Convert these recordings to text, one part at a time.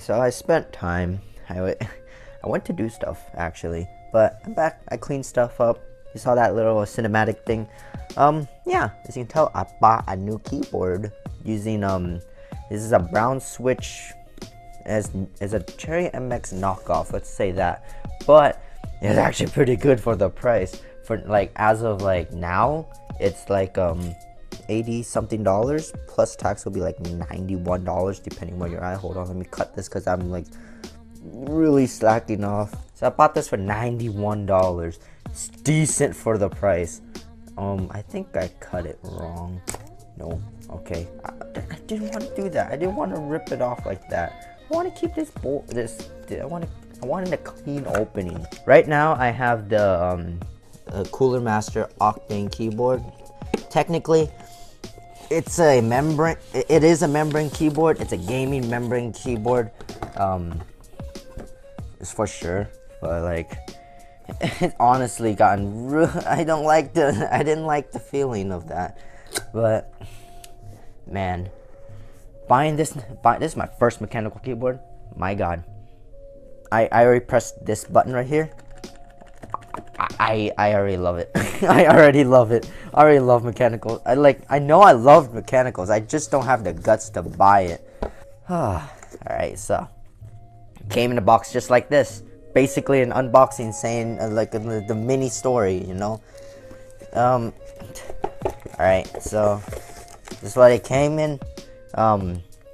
So I spent time. I went to do stuff actually, but I'm back. I cleaned stuff up. You saw that little cinematic thing. Yeah, as you can tell, I bought a new keyboard using this is a brown switch as a Cherry MX knockoff. Let's say that, but it's actually pretty good for the price. For like as of like now, it's like $80 something plus tax will be like $91 depending where you're at. Hold on, let me cut this because I'm like really slacking off. So I bought this for $91. It's decent for the price. I think I cut it wrong. No, okay. I didn't want to do that. I didn't want to rip it off like that. I want to keep this bolt. I wanted a clean opening. Right now I have the Cooler Master Octane keyboard. Technically, it's a membrane. It is a membrane keyboard. It's a gaming membrane keyboard. It's for sure. But like, it honestly gotten real. I didn't like the feeling of that. But man, this is my first mechanical keyboard. My God, I already pressed this button right here. I already love it. I already love it. I already love mechanicals. I know I love mechanicals. I just don't have the guts to buy it. Alright, so came in a box just like this. Basically an unboxing saying like the mini story, you know. Alright, so this is what it came in.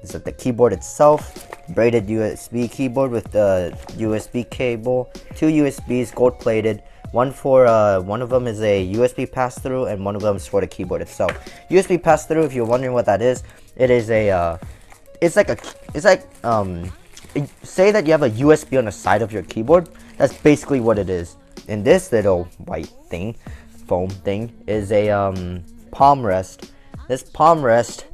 This is the keyboard itself. Braided USB keyboard with the USB cable. 2 USBs, gold plated. One of them is a USB pass-through, and one of them is for the keyboard itself. USB pass-through, if you're wondering what that is, it is a say that you have a USB on the side of your keyboard. That's basically what it is. And this little white thing, foam thing, is a palm rest. This palm rest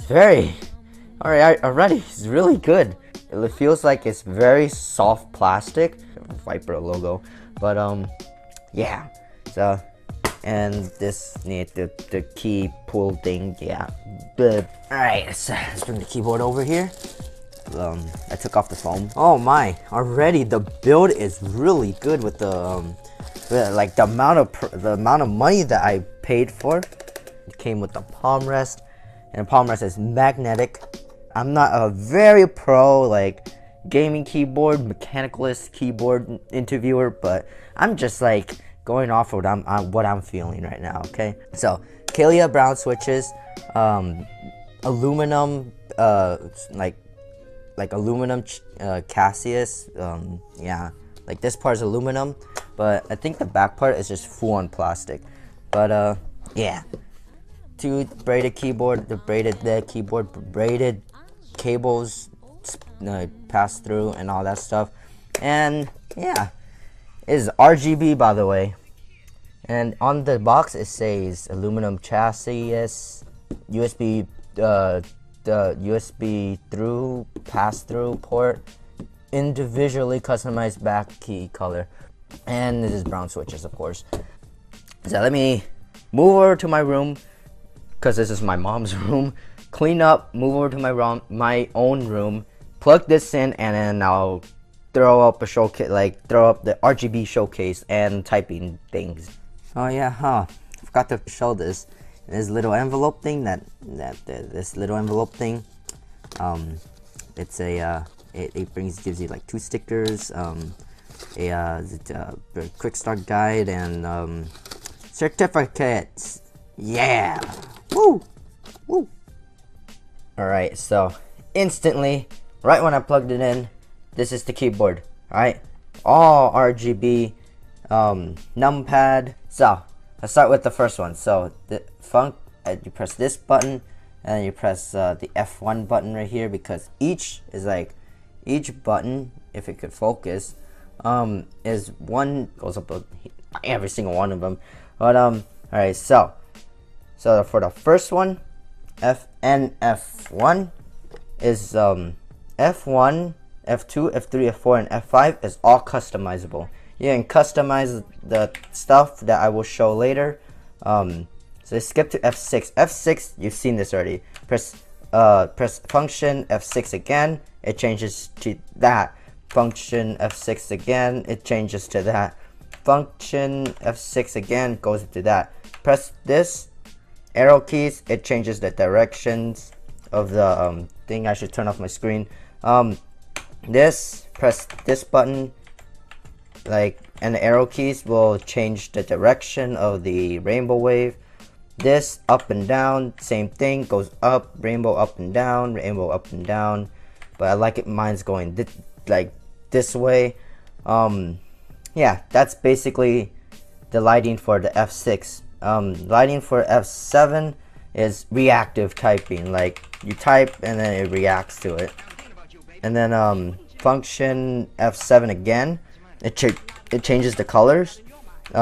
is already it's really good. It feels like it's very soft plastic. Viper logo, but yeah. So, and this the key pull thing, yeah. But alright, let's bring the keyboard over here. I took off the foam. Oh my! Already the build is really good with the like the amount of money that I paid for. It came with the palm rest, and the palm rest is magnetic. I'm not a very pro like gaming keyboard, mechanicalist keyboard interviewer, but I'm just like going off of what I'm feeling right now. Okay, so Kalia brown switches, aluminum, like aluminum Cassius. Yeah, like this part is aluminum, but I think the back part is just full on plastic. But yeah, 2 braided keyboard, braided cables, pass through and all that stuff. And yeah, it is RGB, by the way. And on the box it says aluminum chassis, USB, the USB through pass through port, individually customized back key color, and this is brown switches, of course. So let me move over to my room, because this is my mom's room. Clean up, move over to my own room, plug this in, and then I'll throw up a showcase, like throw up the RGB showcase and typing things. Oh yeah, forgot to show this. This little envelope thing, this little envelope thing. It's a it gives you like 2 stickers, a quick start guide, and certificates. Yeah, woo, woo. Alright, so instantly, right when I plugged it in, this is the keyboard. Alright, all RGB, numpad. So let's start with the first one. So the you press this button, and you press the F1 button right here, because each button, if it could focus, is one goes up every single one of them. But alright, so for the first one, F1 is F1, F2, F3, F4, and F5 is all customizable. You can customize the stuff that I will show later. So skip to F6. F6, you've seen this already. Press press function F6 again, it changes to that. Function F6 again, it changes to that. Function F6 again goes to that. Press this arrow keys, it changes the directions of the thing. I should turn off my screen. Press this button, like, and the arrow keys will change the direction of the rainbow wave. This up and down, same thing, goes up, rainbow up and down, rainbow up and down. But I like it, mine's going like this way. Yeah, that's basically the lighting for the F6. Lighting for F7 is reactive typing, like you type and then it reacts to it. And then function F7 again, it changes the colors.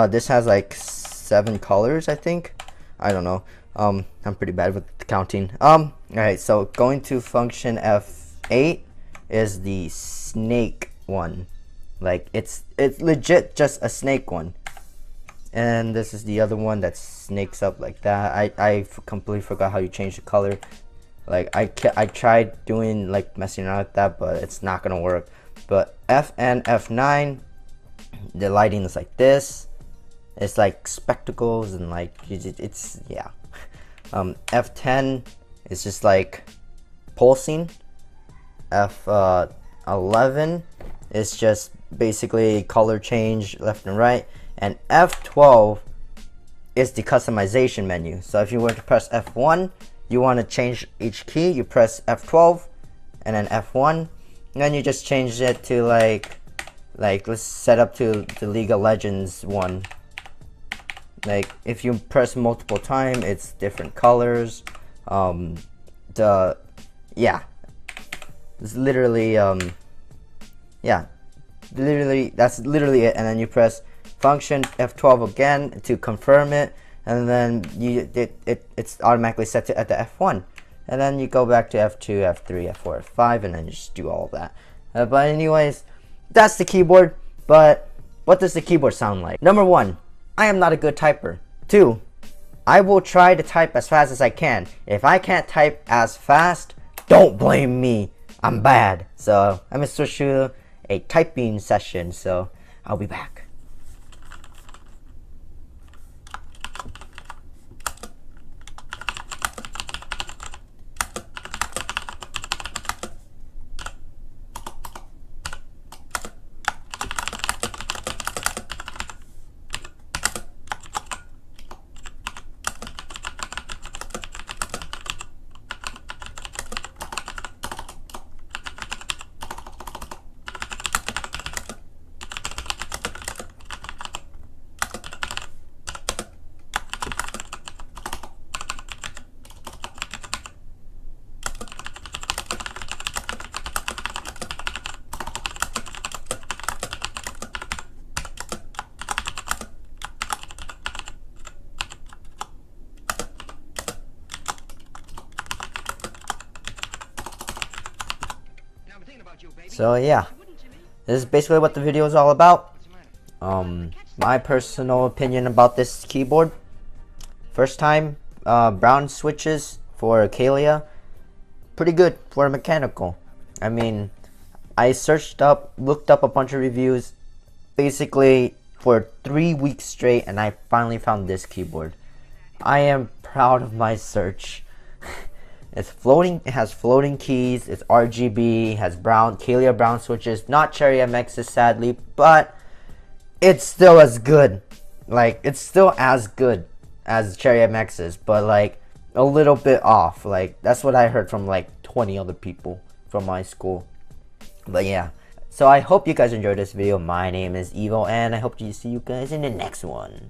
This has like 7 colors, I think. I don't know. I'm pretty bad with counting. Alright, so going to function F8 is the snake one. Like it's legit just a snake one. And this is the other one that snakes up like that. I completely forgot how you change the color. Like I tried doing, like, messing around with that, but it's not gonna work. But F and F9, the lighting is like this. It's like spectacles and like it's yeah. F10 is just like pulsing. F11 is just basically color change left and right. And F12 is the customization menu. So if you were to press F1, you want to change each key, you press F12 and then F1, and then you just change it to like let's set up to the League of Legends one. Like if you press multiple times, it's different colors. Yeah, it's literally yeah, that's literally it. And then you press function F12 again to confirm it, and then it's automatically set to at the F1, and then you go back to F2, F3, F4, F5, and then you just do all of that. But anyways, that's the keyboard. But what does the keyboard sound like? Number 1, I am not a good typer. 2, I will try to type as fast as I can. If I can't type as fast, don't blame me. I'm bad. So I'm gonna switch to a typing session. So I'll be back. So yeah, this is basically what the video is all about. My personal opinion about this keyboard. First time, brown switches for Kalia, pretty good for mechanical. I mean, I looked up a bunch of reviews, basically for 3 weeks straight, and I finally found this keyboard. I am proud of my search. It's floating. It has floating keys. It's RGB. Has Kalia brown switches. Not Cherry MX's, sadly, but it's still as good. Like, it's still as good as Cherry MX's, but like a little bit off. Like, that's what I heard from like 20 other people from my school. But yeah. So I hope you guys enjoyed this video. My name is Evo, and I hope to see you guys in the next one.